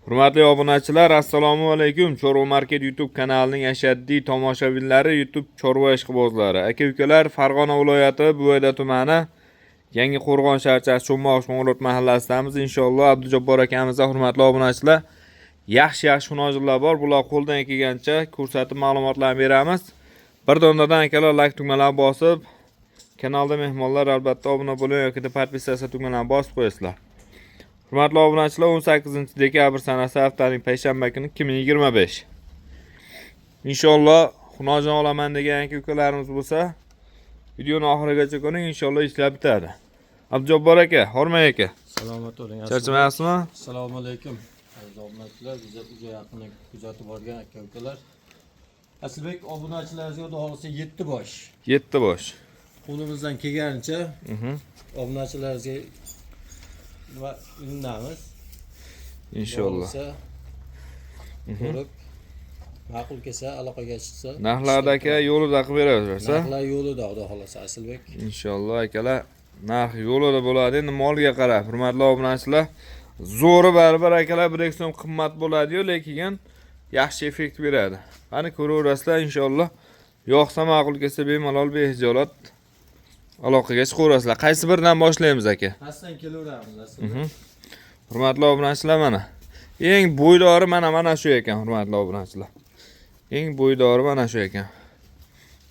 Hurmatli obunachilar, assalomu alaykum. Chorva Market YouTube kanalining ashaddiy tomoshabinlari, YouTube chorva ishqibozlari, aka-ukalar, Farg'ona viloyati Buvayda tumani Yangi Qo'rg'on shaharchasi Cho'mmoq Sho'ng'ilot mahallasidamiz. Inshaalloh Abdujabbor akamizga hurmatli obunachilar, yaxshi hunojirlar bor. Bular qo'ldan kelgancha ko'rsatib ma'lumotlarni beramiz. Bir dondadan akalar like tugmalarini bosib, kanalda mehmonlar albatta obuna bo'ling yoki podpisatsiya tugmalarini bosib qo'yasizlar. Hurmatli obunachilar, 18-dekabr sanasi haftaning payshanba kuni 2025. Inshaalloh xunojon olaman degan aka-ukalarimiz bo'lsa, videoni oxirigacha ko'ring, inshaalloh ishlab bitadi. Abdujabbor aka, Hormay aka. Salomat bo'ling. Charchamayapsizmi? Assalomu alaykum. Aziz obunachilar, bizga yaqin kuzatib borgan aka-ukalar. Aslbek obunachilarimizga xudo xolisa 7 bosh. 7 bosh. Qo'limizdan kelganicha obunachilarimizga va indamiz. Inshaalloh. Ko'rib ma'qul kelsa aloqaga chiqsa. Narxlarda aka yo'lida qilib beraversa. Narxlar yo'lida xudo xolisa Aslbek. Inshaalloh akalar, narx yo'lida bo'ladi. Endi molga qarab, hurmatli obunachilar, zo'ri baribir akalar 1 so'm qimmat bo'ladi-yu, lekin yaxshi effekt beradi. Qani ko'raverasizlar inshaalloh. Yo'qsa ma'qul kelsa bemalol behijolat aloqaga chiqaverasizlar. Qaysi biridan boshlaymiz aka? Qasdan kelaveramiz aslida. Hurmatli obunachilar, mana eng bo'ydori mana shu ekan, hurmatli obunachilar. Eng bo'ydori mana shu ekan.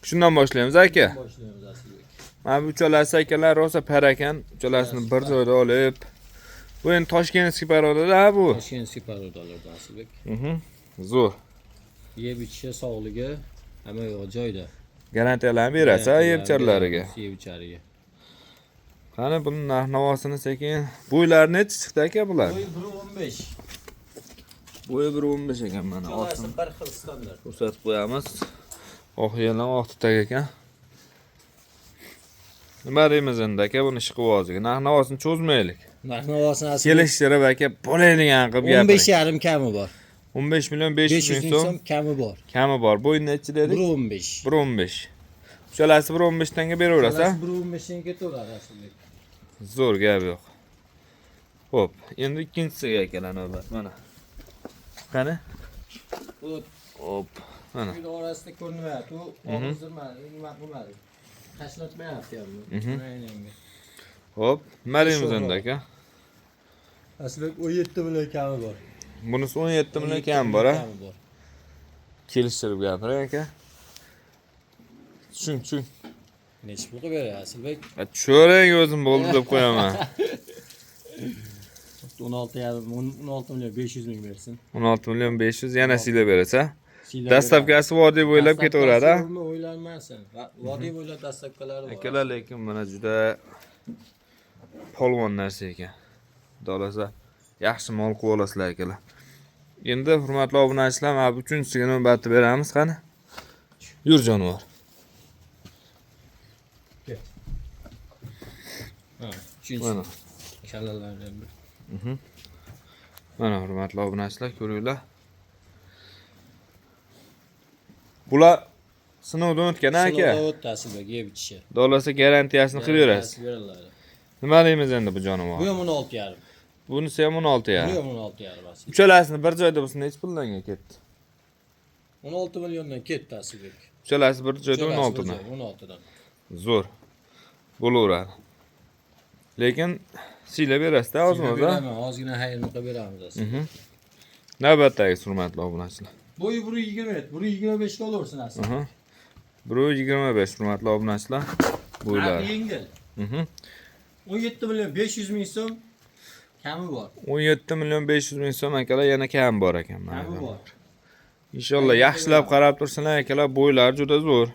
Shundan boshlaymiz aka. Boshlaymiz aslida. Mana bu uchalasi akalar rosa parakan, uchalasini bir joyda olib. Bu endi Toshkentskiy paroda bu. Toshkentskiy parodalardan aslida. Zo'r. Yeb ichishi, sog'ligi hamma yo'q joyda. Garantiyalarni berasiz yeb-charlariga. Yeb-chariga. Qani buni narx-navosini sekin. Bo'ylari necha chiqdi aka bular? Bo'yi 1.15. Bo'yi 1.15 ekan mana. Cho'lasi bir xil standart. Ko'rsatib qo'yamiz. Oq yelan oq tutak ekan. Nima deymiz endi aka buni ishqiboziga? Narx-navosini cho'zmaylik. Narx-navosini aslida Kelishtirib aka bo'laydigan qilib gapiring. 15,5 kami bor. 15 million 500 ming so'm kami bor. Kami bor. Bo'yi necha dedik? 1.15. 1.15. Uchalasi 1.15 tanga beraverasiz. 1.15 ga ketaveradi aslida. Zo'r gap yo'q. Xo'p, endi ikkinchisiga akalar navbat. Mana. Qani? Hop, mana. Bu orasida ko'rinyapti. U hozirmadi, nima qilmadi. Tashlatmayapti ham. Hop, nima deymiz endi aka? Aslida 17 million kami bor. Bunisi 17 million kami bor, ha? Kelishtirib gapiring aka. Tushun. Necha pul qilib berasiz Aslbek? Cho'rang o'zim bo'ldi deb qo'yaman. 16 million 500 ming bersin. 16 million 500 yana siyla berasiz, ha? Dastavkasi vodiy bo'ylab ketaveradi, ha? O'ylanmasin. Vodiy bo'ylab dastavkalari bor. Akalar, lekin mana juda polvon narsa ekan. Dolasa yaxshi mol qilib olasizlar akalar. Endi hurmatli obunachilar, mana bu uchinchisiga navbatni beramiz qani. Yur jonivor. Mana kallalardan bir. Mana hurmatli obunachilar, ko'ringlar. Bular sinovdan o'tgan aka. Sinovdan o'tdi Aslbek yeb ichishi. Dolasa garantiyasini qilib berasiz. Nima deymiz endi bu jonivor? Bu ham 16,5. Bunisi ham 16 ya. Bu ham 16,5 aslida. Uchalasini bir joyda bo'lsa necha puldan ketdi? 16 milliondan ketdi Aslbek. Uchalasi bir joyda 16 dan. 16 dan. Zo'r. Bo'laveradi. Lekin siyla berasiz-da o'zimiz, ha? Ozgina xayrni qilib beramiz aslida. Navbatdagi hurmatli obunachilar. Bo'yi 1.20, 1.25 ga olaversin aslida. 1.25 hurmatli obunachilar. Bo'ylar. Yengil. 17 million 500 ming so'm kami bor. 17 million 500 ming so'm akalar, yana kam bor ekan mana. Kami bor. Inshaalloh yaxshilab qarab tursinlar akalar, bo'ylari juda zo'r.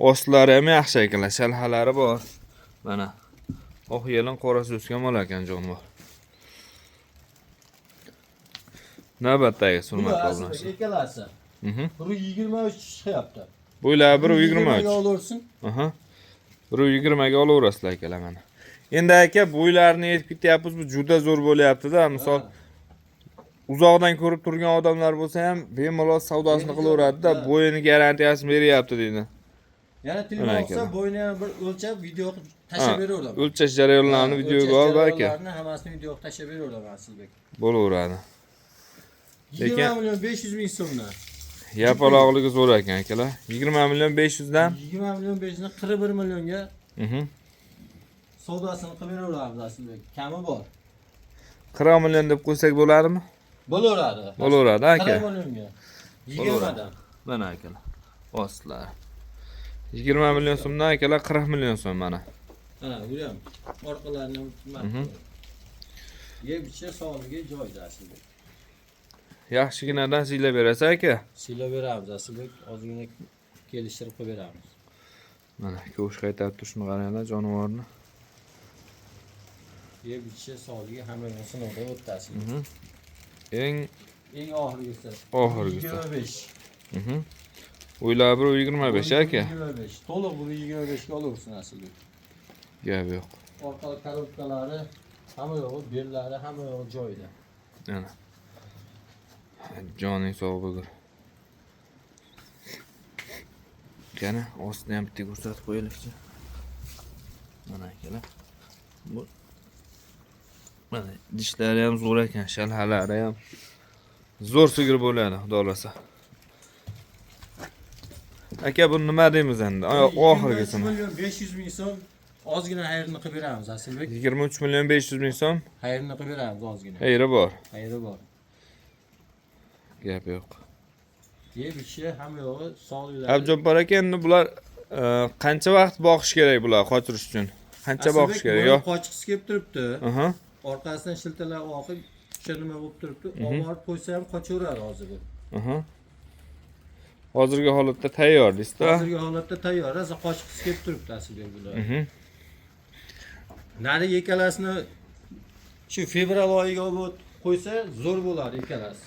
Ostlari ham yaxshi akalar, shalhalari bor. Mana. Oq yelan qora so'sga mol ekan jonivor. Navbatdagi hurmatli obunachilar. Ikkalasi. 1.23 chiqyapti. Bo'ylar 1.23 ga olaversin. 1.20 ga olaverasizlar akalar mana. Endi aka bo'ylarini yetib ketyapmiz, bu juda zo'r bo'lyapti-da. Misol uzoqdan ko'rib turgan odamlar bo'lsa ham bemalol savdosini qilaveradi-da, bo'yini garantiyasini beryapti deydi. Yana telefon olsa bo'yini ham bir o'lchab video tashab beraverdim. O'lchash jarayonlarini videoga olib aka. Hammasini videoga tashab beraverdim Aslbek. Bo'laveradi. Lekin 20 milyon 500 ming so'mdan. yapaloqligi zo'r ekan akalar. 20 million 500 dan. 20 milyon 500 dan 41 milyonga Mhm. savdosini qilib beraveramiz Asilbek. Kami bor. 40 million deb qo'ysak bo'ladimi? Bo'laveradi. Bo'laveradi aka. 40 milyonga. 20 dan. Mana akalar. Ostlar. 20 million so'mdan akalar 40 million so'm mana. Ha, bu ham orqalarini yeb ichish sog'ligiga joyda Asilbek. Yaxshiginadan siylab berasiz aka. Siylab beramiz Asilbek, ozgina kelishtirib qo'yib beramiz. Mana ko'sh qaytarib turishni qaranglar jonivorni. Yeb ichish sog'ligi hamma sinovdan o'tdi Asilbek. Eng Oxirgisi. oxirgisi. 25. Mhm. O'ylab 25 aka. 25. To'liq bu 25 ga olaversin Asilbek. Gap yo'q. Orqa korobkalari hamma yo'g'i, bellari hamma yo'g'i joyida. Mana. Joning sog' bo'lgur. Qani, ostini ham bitta ko'rsatib qo'yaylikchi. Mana akalar. Bu mana dishlari ham zo'r ekan, shalhalari ham zo'r sigir bo'ladi, xudo xolasa. Aka, bu nima deymiz endi? Oxirgisini. 500 ming so'm ozgina xayrini qilib beramiz Asilbek. 23 million 500 ming so'm. Xayrini qilib beramiz ozgina. Xayri bor. Xayri bor. Gap yo'q. Yeb ichi hamma yo'g'i sog'liklari. Abjobbar aka, endi bular qancha vaqt boqish kerak bular qochirish uchun? Qancha boqish kerak? Yo'q. Qochqisi kelib turibdi. Aha. Orqasidan shiltalar oqib, o'sha nima bo'lib turibdi. Olib borib qo'ysa ham qochaveradi hozir bu. Aha. Hozirgi holatda tayyor deysiz-da? Hozirgi holatda tayyor. Rosa qochqisi kelib turibdi Asilbek bular. Nari ikkalasini shu fevral oyiga olib qo'ysa zo'r bo'lar ikkalasi.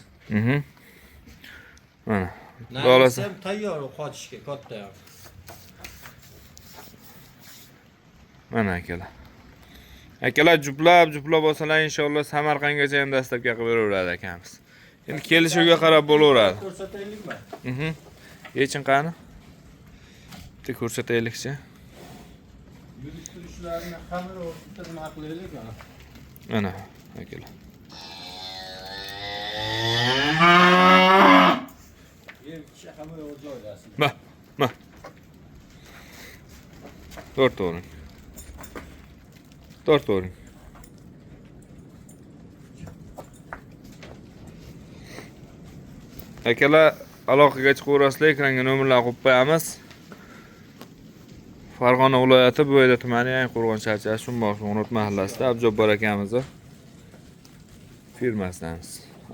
Mana. Narisi ham tayyor qochishga katta ham. Mana akalar. Akalar juplab bo'lsalar inshaalloh Samarqandgacha ham dastlabga qilib beraveradi akamiz. Endi kelishuvga qarab bo'laveradi. Ko'rsataylikmi? Yechin qani? Bitta ko'rsataylikchi. Yurib turishlarni hamma o'rtada nima qilaylik mana. Mana akalar. Yeb ichi hamma yo'q joyda. Ma. Torto'ring. Akalar, aloqaga chiqaverasizlar, ekranga nomerlar qo'yib qo'yamiz. Farg'ona viloyati Bo'yda tumani Yangiqo'rg'on shahar Shumboq mahallasida Abjobbar akamizni firmasidamiz.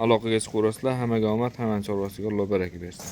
Aloqaga chiqaverasizlar, hammaga omad, hamma chorvasiga Alloh baraka bersin.